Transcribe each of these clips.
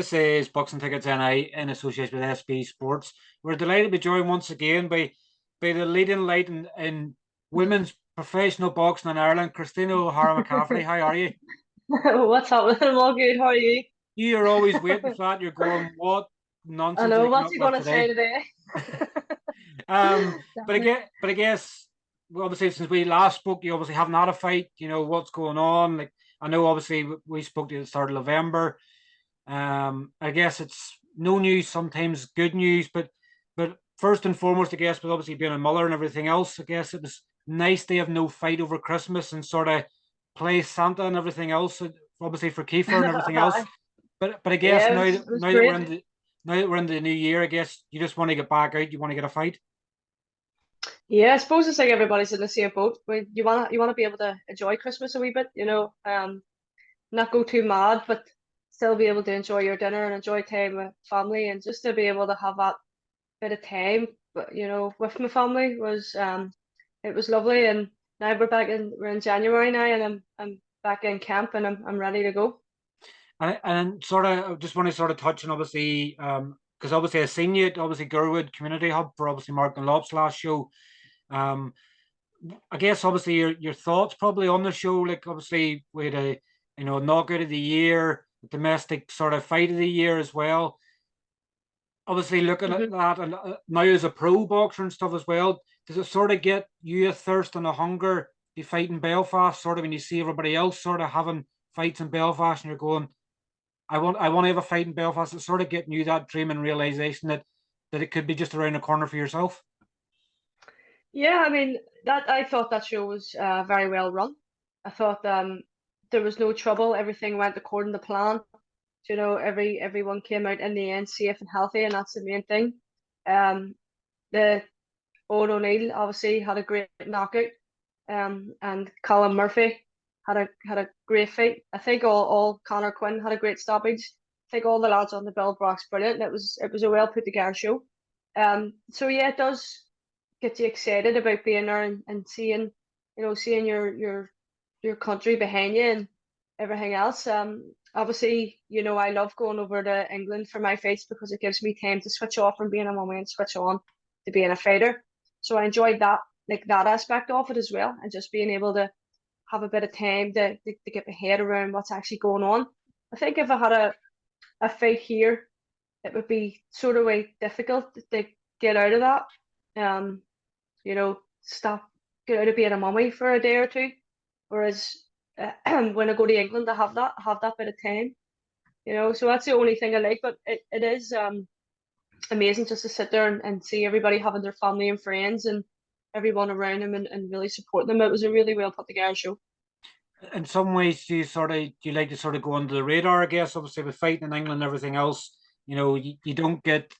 This is Boxing Tickets NI in association with SB Sports. We're delighted to be joined once again by the leading light in women's professional boxing in Ireland, Kristina O'Hara McCafferty. How are you? What's up? I'm all good. How are you? You are always waiting for that. You're going, what I nonsense are know. they coming What's up he with gonna say today? today? Definitely. But I guess, well, obviously, since we last spoke, you obviously haven't had a fight. You know what's going on. Like, I know, obviously, we spoke to you at the start of November. I guess it's no news, sometimes good news, but first and foremost, I guess, with obviously being a mother and everything else, I guess it was nice to have no fight over Christmas and sort of play Santa and everything else, obviously for Kiefer and everything else. But I guess Yeah, it was now that we're great. in the now that we're in the new year, I guess you just want to get back out, you want to get a fight. Yeah, I suppose it's like everybody's in the same boat. But you wanna be able to enjoy Christmas a wee bit, not go too mad, but still be able to enjoy your dinner and enjoy time with family, and just to be able to have that bit of time, but with my family was it was lovely. And now we're in January now, and I'm back in camp, and I'm ready to go. And sort of, I just want to sort of touch on obviously, because obviously I seen you at obviously Gurwood Community Hub for obviously Mark and Lop's last show. Um, I guess obviously your thoughts probably on the show, like obviously we had a knockout of the year, domestic sort of fight of the year as well. Obviously looking at hmm that and now as a pro boxer and stuff as well, does it sort of get you a thirst and a hunger to fight in Belfast? Sort of when you see everybody else sort of having fights in Belfast and you're going, I want to have a fight in Belfast. It's sort of getting you that dream and realization that it could be just around the corner for yourself. Yeah, I mean that I thought that show was very well run. I thought there was no trouble. Everything went according to plan. Everyone came out in the end safe and healthy, and that's the main thing. Um, the Owen O'Neill obviously had a great knockout, and Colin Murphy had a great fight. I think all Connor Quinn had a great stoppage. I think all the lads on the bill box brilliant. It was a well put together show. So yeah, it does get you excited about being there, and seeing your country behind you and everything else. Obviously, I love going over to England for my fights because it gives me time to switch off from being a mummy and switch on to being a fighter. So I enjoyed that, like that aspect of it as well, and just being able to have a bit of time to get my head around what's actually going on. I think if I had a fight here, it would be sort of way difficult to get out of that. Um, stop, get out of being a mummy for a day or two. Whereas when I go to England, I have that bit of time. So that's the only thing I like. But it is amazing just to sit there and see everybody having their family and friends and everyone around them, and really support them. It was a really well put together show. In some ways, do you like to sort of go under the radar? I guess obviously with fighting in England and everything else, you don't get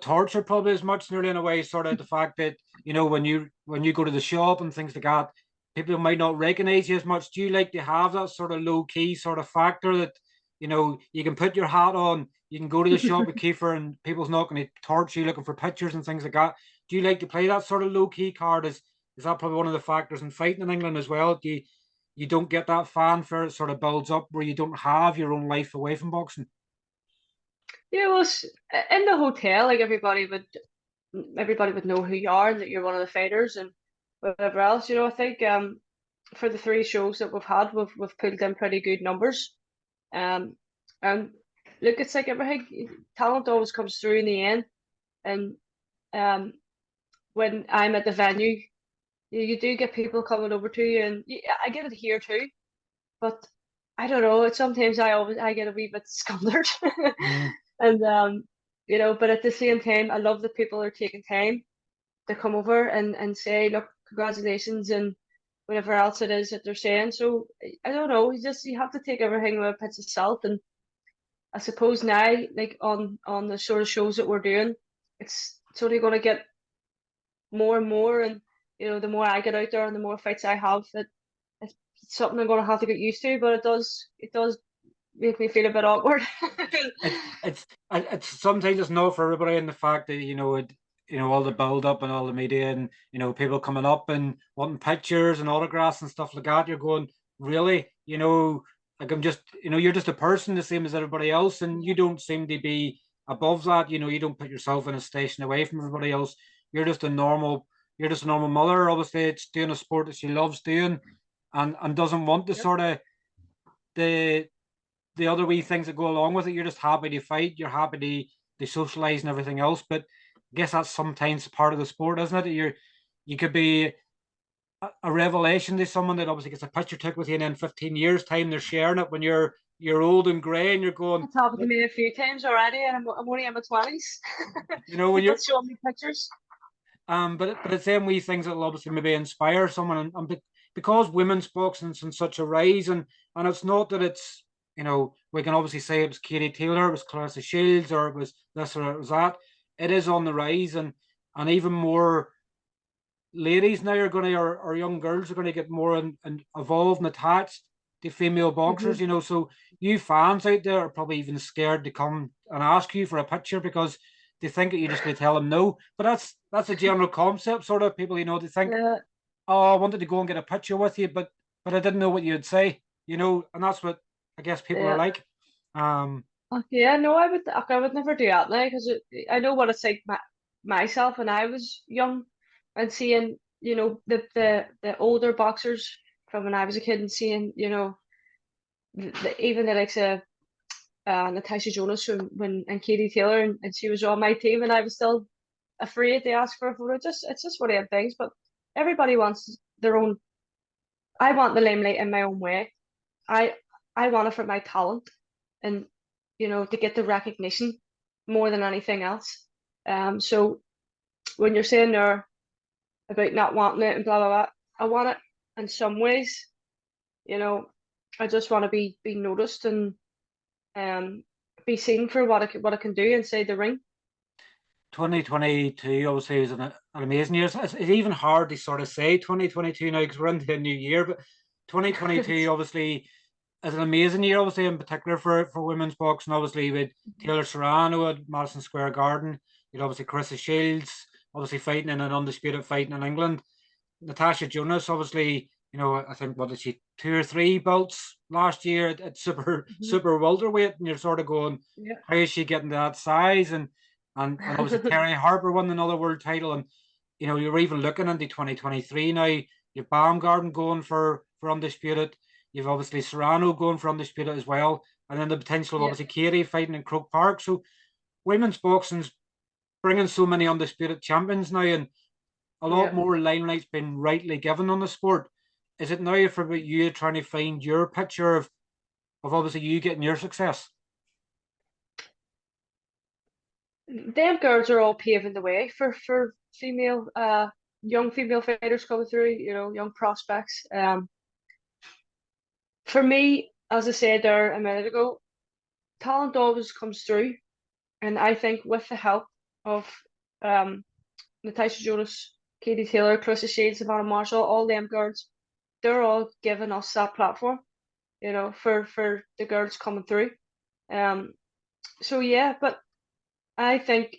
tortured probably as much nearly in a way. Sort of the fact that when you go to the shop and things like that, people might not recognize you as much. Do you like to have that sort of low key sort of factor that you can put your hat on, you can go to the shop with Kiefer, and people's not going to torture you looking for pictures and things like that? Do you like to play that sort of low key card? Is that probably one of the factors in fighting in England as well? You don't get that fanfare, it sort of builds up where you don't have your own life away from boxing. Yeah, well, in the hotel, like everybody would know who you are and that you're one of the fighters and whatever else. I think for the three shows that we've had, we've pulled in pretty good numbers. Um, and look, it's like everything, talent always comes through in the end. And um, when I'm at the venue, you do get people coming over to you, and I get it here too. But I don't know. It's sometimes I get a wee bit scared, Mm. and but at the same time, I love that people are taking time to come over and say, look, congratulations, and whatever else it is that they're saying. So I don't know. You have to take everything with a pinch of salt, and I suppose now, like on the sort of shows that we're doing, it's only going to get more and more, and the more I get out there and the more fights I have, that it's something I'm going to have to get used to. But it does make me feel a bit awkward. It's sometimes it's not for everybody, in the fact that all the build up and all the media and people coming up and wanting pictures and autographs and stuff like that. You're going, really, like I'm just, you're just a person the same as everybody else, and you don't seem to be above that. You don't put yourself in a station away from everybody else. You're just a normal, you're just a normal mother. Obviously, it's doing a sport that she loves doing, and doesn't want the Yep. sort of the other wee things that go along with it. You're just happy to fight. You're happy to socialize and everything else. But I guess that's sometimes part of the sport, isn't it? You could be a revelation to someone that obviously gets a picture took with you, and in 15 years' time they're sharing it when you're old and grey, and you're going, It's happened to me a few times already, and I'm only in my 20s. when People you're showing me pictures. but it's them wee things that'll obviously maybe inspire someone, and because women's boxing's in such a rise, and it's not that it's, we can obviously say it was Katie Taylor, it was Clarissa Shields, or it was this or it was that. It is on the rise, and even more ladies now are going to, or young girls are going to get more and evolved and attached to female boxers, so you fans out there are probably even scared to come and ask you for a picture because they think that you're just going to tell them no. But that's a general concept, sort of people, they think, Yeah, oh, I wanted to go and get a picture with you, but I didn't know what you'd say, and that's what I guess people are yeah. like. Yeah, no, I would never do that now because I know what it's like myself when I was young and seeing, the older boxers from when I was a kid and seeing, even the likes of Natasha Jonas and Katie Taylor and she was on my team and I was still afraid to ask for a photo. It's just one of them things, but everybody wants their own. I want the limelight in my own way. I I want it for my talent and to get the recognition more than anything else. So when you're saying there about not wanting it and blah blah blah, I want it in some ways. You know, I just want to be noticed and um be seen for what I can do inside the ring. 2022 obviously was an amazing year. It's even hard to sort of say 2022 now because we're into a new year, but 2022 obviously is an amazing year, obviously in particular for women's boxing. Obviously with Taylor Serrano at Madison Square Garden, you'd obviously Carissa Shields, obviously fighting in an undisputed fight in England. Natasha Jonas, obviously, I think what did she 2 or 3 belts last year at super Mhm. super welterweight, and you're sort of going, Yeah. how is she getting to that size? And obviously Terry Harper won another world title, and you're even looking into 2023 now. You've Baumgarten going for undisputed. You've obviously Serrano going for undisputed as well, and then the potential of Yeah. obviously Katie fighting in Croke Park. So women's boxing's bringing so many undisputed champions now, and a lot Yeah. more limelight's been rightly given on the sport. Is it now for you trying to find your picture of obviously you getting your success? Them girls are all paving the way for female young female fighters coming through, young prospects. For me, as I said there a minute ago, talent always comes through, and I think with the help of um Natasha Jonas, Katie Taylor, Clarissa Shade, Savannah Marshall, all them girls, they're all giving us that platform, for the girls coming through. Um, so yeah, but I think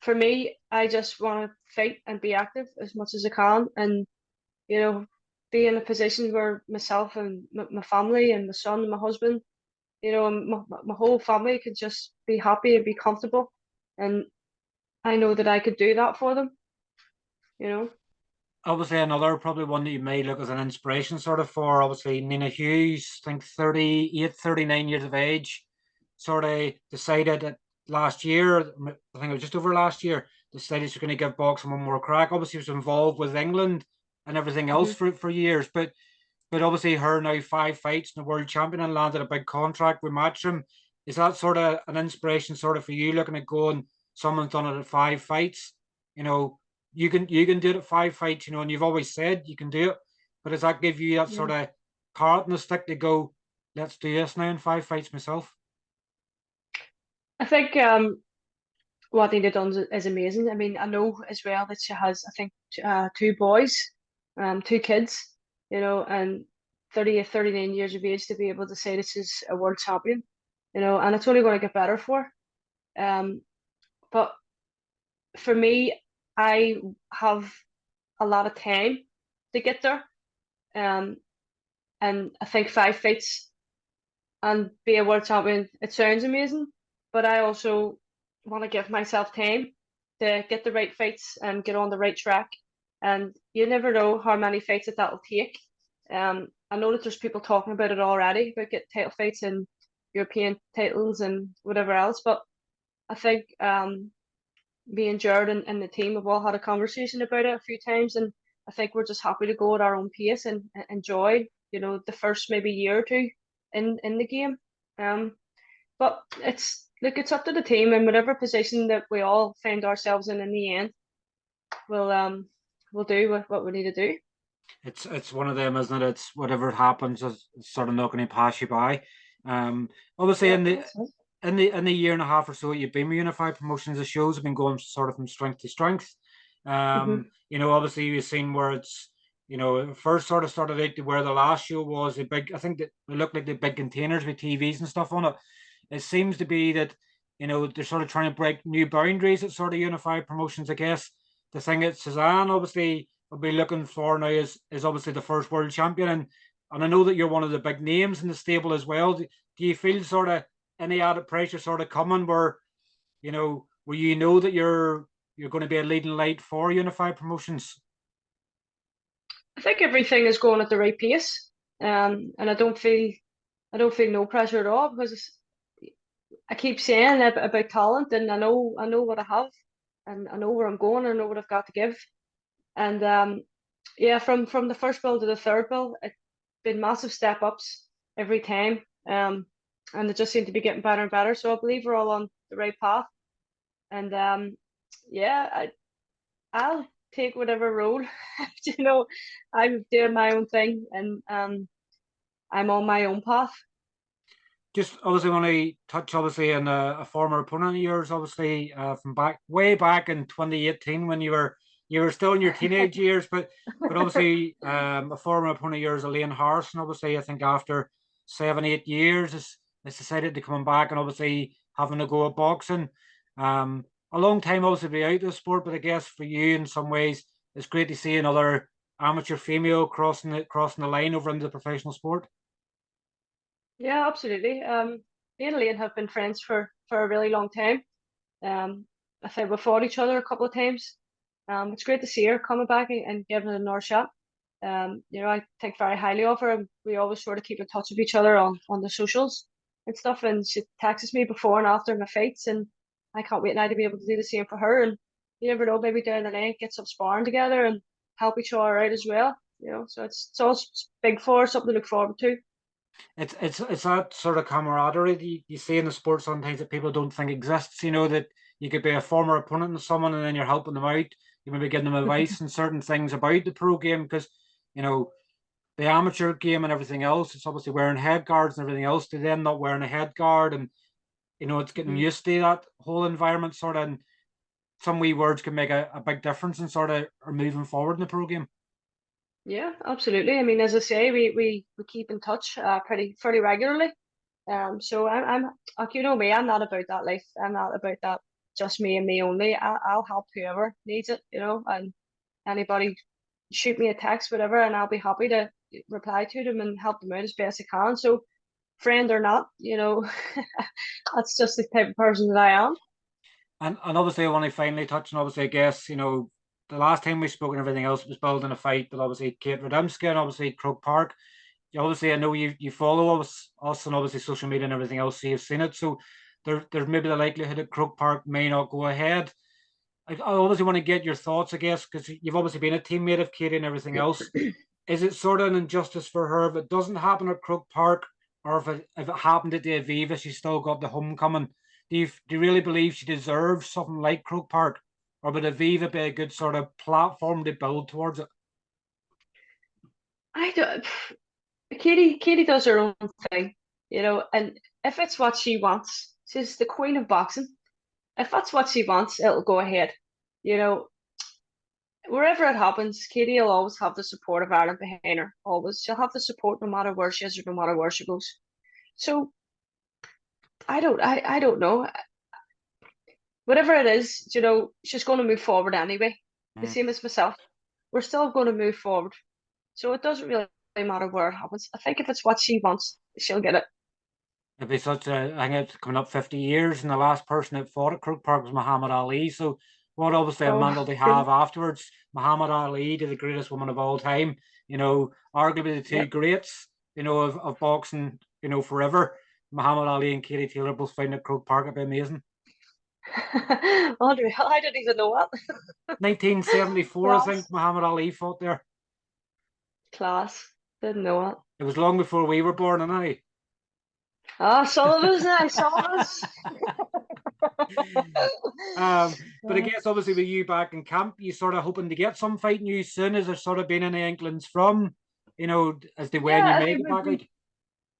for me, I just want to fight and be active as much as I can, and you know, be in a position where myself and my family and my son and my husband, and my whole family could just be happy and be comfortable, and I know that I could do that for them, you know. Obviously, another probably one that you may look as an inspiration sort of for, obviously, Nina Hughes, I think 38, 39 years of age, sort of decided that last year, I think it was just over last year, decided she's going to give boxing one more crack. Obviously, she was involved with England and everything else Hmm. for years, but obviously her now 5 fights and the world champion and landed a big contract with Matchroom. Is that sort of an inspiration sort of for you looking at going, someone's done it at 5 fights, you know, you can do it at 5 fights, and you've always said you can do it. But does that give you that Yeah. sort of carrot in the stick to go, let's do this now in 5 fights myself? I think what Nina done is amazing. I mean, I know as well that she has, I think, 2 boys, 2 kids, and 30 or 39 years of age to be able to say this is a world champion, and it's only going to get better for her. But for me, I have a lot of time to get there. Um, and I think 5 fights and be a world champion. It sounds amazing, but I also want to give myself time to get the right fights and get on the right track. And you never know how many fights that'll take. I know that there's people talking about it already about getting title fights and European titles and whatever else, but I think me and Jared and the team have all had a conversation about it a few times, and I think we're just happy to go at our own pace and enjoy, the first maybe year or two in the game. But it's up to the team, and whatever position that we all find ourselves in the end, we'll do what we need to do. It's one of them, isn't it? It's whatever happens, it's sort of not going to pass you by. Obviously, Yeah, in the year and a half or so you've been with Unified Promotions, the shows have been going sort of from strength to strength. mm-hmm. Obviously you've seen where it's, it first sort of started out to where the last show was a big, I think that they looked like the big containers with TVs and stuff on it. It seems to be that, they're sort of trying to break new boundaries at sort of Unified Promotions, I guess. The thing that Suzanne obviously will be looking for now is obviously the first world champion. And I know that you're one of the big names in the stable as well. Do you feel sort of any added pressure sort of coming where that you're going to be a leading light for Unified Promotions? I think everything is going at the right pace, and I don't feel no pressure at all because I keep saying about talent, and I know what I have, and I know where I'm going, and I know what I've got to give, and yeah, from the first bill to the third bill, it's been massive step ups every time, and they just seem to be getting better and better. So I believe we're all on the right path, and yeah, I'll take whatever road. I'm doing my own thing, and I'm on my own path. Just obviously want to touch obviously on a former opponent of yours, obviously from way back in 2018 when you were still in your teenage years, but obviously a former opponent of yours, Elaine Harrison, obviously I think after 7-8 years has decided to come back and obviously having to go at boxing. A long time obviously to be out of the sport, but I guess for you in some ways it's great to see another amateur female crossing the line over into the professional sport. Yeah, absolutely. Me and Elaine have been friends for a really long time. I think we fought each other a couple of times. It's great to see her coming back and giving it another shot. I think very highly of her, and we always sort of keep in touch with each other on the socials and stuff. And she texts me before and after my fights, and I can't wait now to be able to do the same for her. And you never know, maybe down the line get some sparring together and help each other out as well. So it's all big for us, something to look forward to. It's that sort of camaraderie that you see in the sport sometimes that people don't think exists. That you could be a former opponent of someone and then you're helping them out. You maybe giving them advice and certain things about the pro game because the amateur game and everything else. It's obviously wearing head guards and everything else. To them not wearing a head guard and it's getting used to that whole environment sort of. And some wee words can make a big difference in sort of or moving forward in the pro game. Yeah, absolutely. I mean, as I say, we keep in touch pretty regularly. So I'm like, me, I'm not about that life. I'm not about that just me and me only. I'll help whoever needs it, and anybody shoot me a text, whatever, and I'll be happy to reply to them and help them out as best I can. So friend or not, that's just the type of person that I am. And obviously I want to finally touch on obviously I guess, the last time we spoke and everything else was building a fight with obviously Kate Radomska and obviously Croke Park. Obviously I know you follow us and obviously social media and everything else, so you've seen it. So there's maybe the likelihood that Croke Park may not go ahead. I obviously want to get your thoughts, I guess, because you've obviously been a teammate of Katie and everything else. Is it sort of an injustice for her if it doesn't happen at Croke Park, or if it happened at the Aviva, she's still got the homecoming? Do you really believe she deserves something like Croke Park, or would Aviva be a good sort of platform to build towards it? I don't. Katie does her own thing, and if it's what she wants, she's the queen of boxing. If that's what she wants, it'll go ahead. You know, Wherever it happens, Katie will always have the support of Ireland behind her. Always. She'll have the support no matter where she is or no matter where she goes. So I don't know. Whatever it is, she's going to move forward anyway. The same as myself. We're still going to move forward. So it doesn't really matter where it happens. I think if it's what she wants, she'll get it. it'd be such a, I think it's coming up 50 years, and the last person that fought at Croke Park was Muhammad Ali. So what obviously a Oh, mantle they have afterwards. Muhammad Ali, to the greatest woman of all time, arguably the two yep. greats, of boxing, forever. Muhammad Ali and Katie Taylor both fighting at Croke Park. It'd be amazing. Unreal. I didn't even know that. 1974, I think Class. Muhammad Ali fought there. Class. Didn't know it. It was long before we were born, and I. Ah, some of us now, some of us. But I guess obviously with you back in camp, you sort of hoping to get some fight news soon. Has there sort of been any inklings from, as to when you Yeah, I make mean, it back? Like,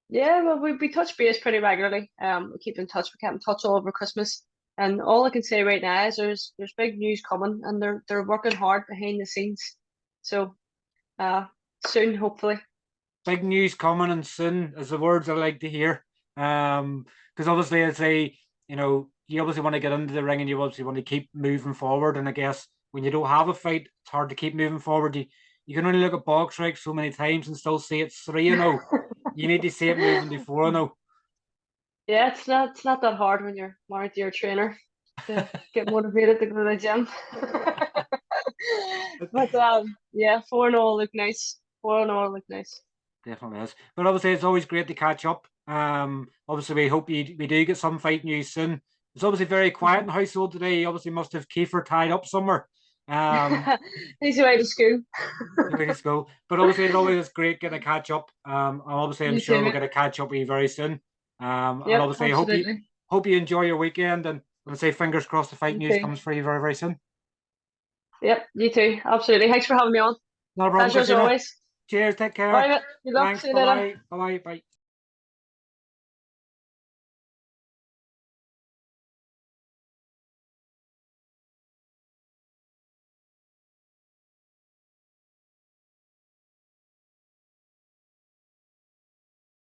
yeah, well, we touch base pretty regularly. We keep in touch. We kept in touch all over Christmas, and all I can say right now is there's big news coming, and they're working hard behind the scenes. So, soon, hopefully. big news coming and soon is the words I like to hear. Because obviously I say, you obviously want to get into the ring and you obviously want to keep moving forward. And I guess when you don't have a fight, it's hard to keep moving forward. You can only look at box strikes so many times and still say it's 3-0. You need to see it moving to 4-0. Yeah, it's not that hard when you're married to your trainer to get motivated to go to the gym. But yeah, 4-0 look nice. 4-0 look nice. Definitely is. But obviously, it's always great to catch up. Obviously, we hope we do get some fight news soon. It's obviously very quiet in the household today. You obviously must have Kiefer tied up somewhere. He's away to school. Way to go. But obviously, it always is great getting to catch up. And obviously, I'm You sure too, we're mate. going to catch up with you very soon. And Yep, obviously, I absolutely. hope you enjoy your weekend. And I say, fingers crossed, the fight You news too. comes for you very, very soon. Yep, you too. Absolutely. Thanks for having me on. Not a problem, Pleasure as Kristina. always. Cheers. Take All right, care. mate. Good luck. Thanks. See you Bye later. bye. Bye bye. Bye.